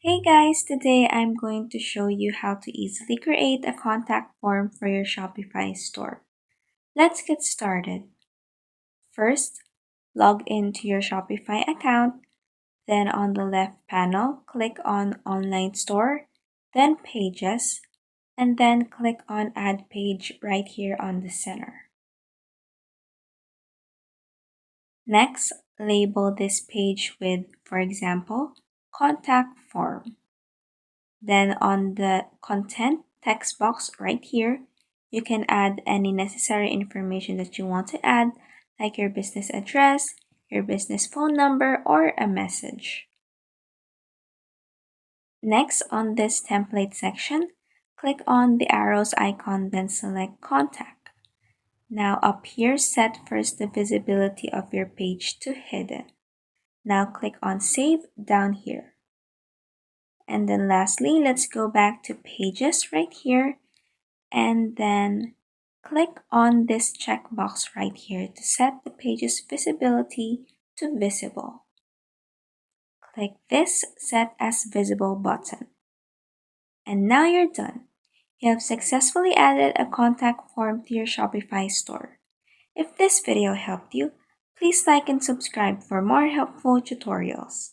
Hey guys, today I'm going to show you how to easily create a contact form for your Shopify store. Let's get started. First, log into your Shopify account, then on the left panel, click on Online Store, then Pages, and then click on Add Page right here on the center. Next, label this page with, for example, Contact Form. Then on the content text box right here, you can add any necessary information that you want to add, like your business address, your business phone number, or a message. Next, on this template section, click on the arrows icon, then select Contact. Now up here, set first the visibility of your page to hidden. Now click on Save down here. And then lastly, let's go back to Pages right here, and then click on this checkbox right here to set the page's visibility to visible. Click this Set as Visible button. And now you're done. You have successfully added a contact form to your Shopify store. If this video helped you, please like and subscribe for more helpful tutorials.